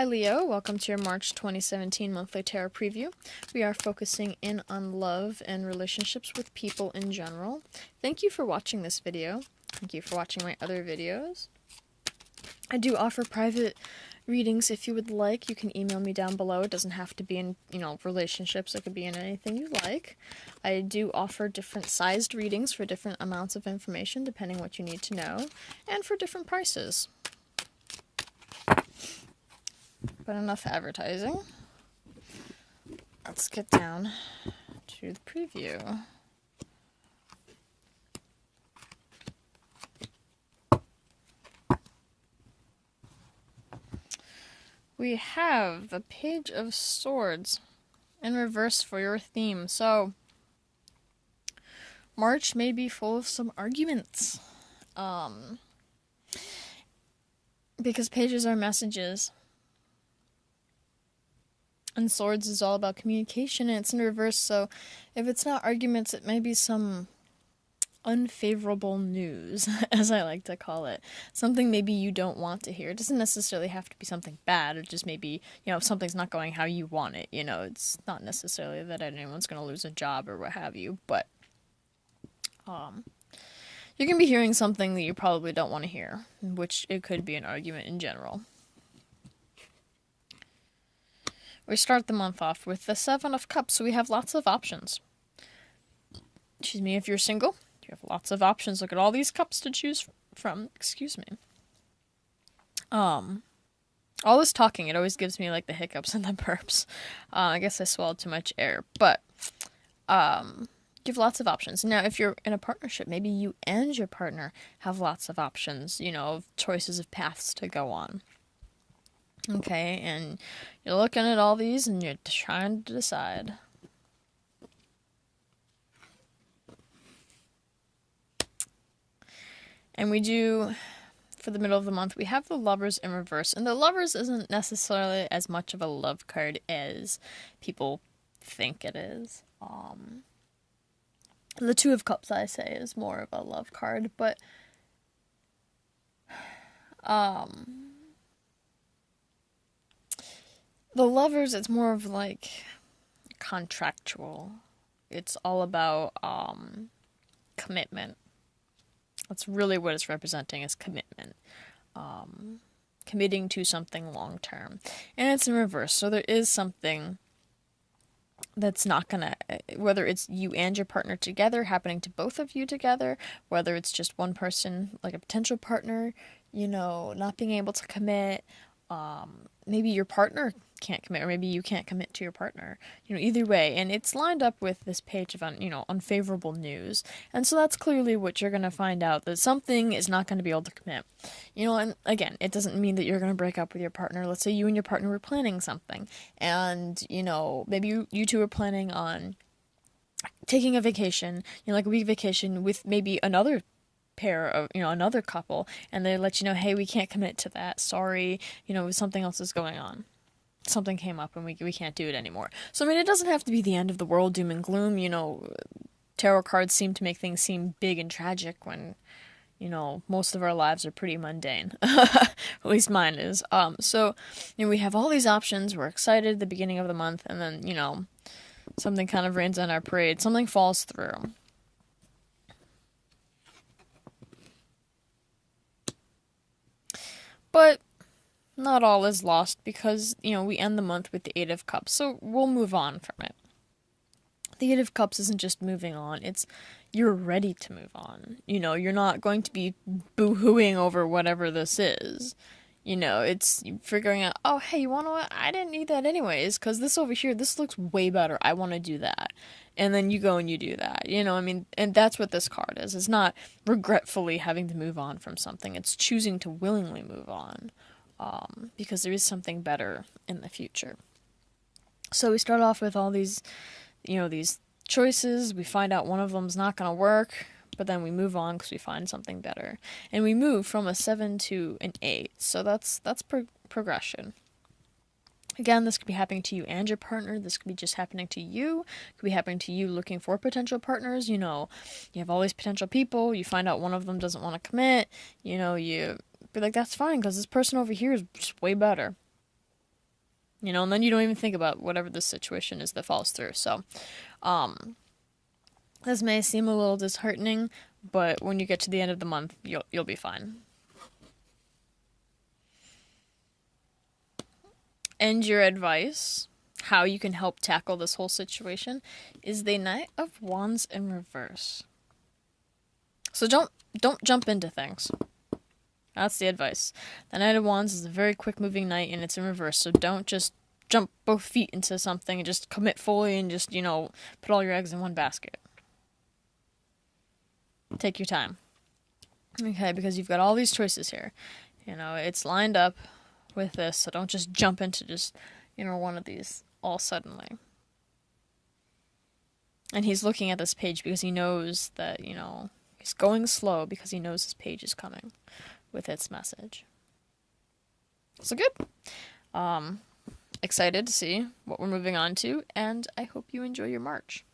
Hi Leo, welcome to your March 2017 monthly tarot preview. We are focusing in on love and relationships with people in general. Thank you for watching this video. Thank you for watching my other videos. I do offer private readings if you would like. You can email me down below. It doesn't have to be in, relationships. It could be in anything you like. I do offer different sized readings for different amounts of information depending what you need to know and for different prices. But enough advertising. Let's get down to the preview. We have the Page of Swords in reverse for your theme. So, March may be full of some arguments. Because pages are messages. And swords is all about communication, and it's in reverse, so if it's not arguments, it may be some unfavorable news, as I like to call it. Something maybe you don't want to hear. It doesn't necessarily have to be something bad, it just may be, if something's not going how you want it, it's not necessarily that anyone's going to lose a job or what have you, but, you can be hearing something that you probably don't want to hear, which it could be an argument in general. We start the month off with the Seven of Cups, so we have lots of options. Excuse me, if you're single, you have lots of options. Look at all these cups to choose from. Excuse me. All this talking, it always gives me, like, the hiccups and the burps. I guess I swallowed too much air, but, you have lots of options. Now, if you're in a partnership, maybe you and your partner have lots of options, choices of paths to go on. Okay, and you're looking at all these and you're trying to decide. And we do, for the middle of the month, we have the Lovers in reverse. And the Lovers isn't necessarily as much of a love card as people think it is. The Two of Cups, I say, is more of a love card, but the Lovers, it's more of, like, contractual. It's all about, commitment. That's really what it's representing, is commitment. Committing to something long-term. And it's in reverse, so there is something that's not gonna, whether it's you and your partner together, happening to both of you together, whether it's just one person, like a potential partner, not being able to commit, maybe your partner can't commit, or maybe you can't commit to your partner, either way, and it's lined up with this page of, unfavorable news, and so that's clearly what you're going to find out, that something is not going to be able to commit, and again, it doesn't mean that you're going to break up with your partner. Let's say you and your partner were planning something, and, maybe you two are planning on taking a vacation, like a week vacation with maybe another pair of, another couple, and they let you know, hey, we can't commit to that, sorry, something else is going on. Something came up and we can't do it anymore. So, I mean, it doesn't have to be the end of the world, doom and gloom, tarot cards seem to make things seem big and tragic when, most of our lives are pretty mundane. At least mine is. So, we have all these options, we're excited at the beginning of the month, and then, something kind of rains on our parade, something falls through. But not all is lost, because, we end the month with the Eight of Cups, so we'll move on from it. The Eight of Cups isn't just moving on, it's you're ready to move on. You're not going to be boo-hooing over whatever this is. It's figuring out, oh, hey, you want to what? I didn't need that anyways, because this over here, this looks way better. I want to do that. And then you go and you do that. And that's what this card is. It's not regretfully having to move on from something. It's choosing to willingly move on. Because there is something better in the future. So we start off with all these, these choices. We find out one of them's not going to work, but then we move on because we find something better. And we move from a 7 to an 8. So that's progression. Again, this could be happening to you and your partner. This could be just happening to you. It could be happening to you looking for potential partners. You have all these potential people. You find out one of them doesn't want to commit. You be like, that's fine, because this person over here is just way better. And then you don't even think about whatever the situation is that falls through. So, this may seem a little disheartening, but when you get to the end of the month, you'll be fine. And your advice, how you can help tackle this whole situation, is the Knight of Wands in reverse. So don't jump into things. That's the advice. The Knight of Wands is a very quick moving knight and it's in reverse, so don't just jump both feet into something and just commit fully and just, put all your eggs in one basket. Take your time. Okay, because you've got all these choices here. It's lined up with this, so don't just jump into just, one of these all suddenly. And he's looking at this page because he knows that, he's going slow because he knows his page is coming with its message. So good. Excited to see what we're moving on to, and I hope you enjoy your March.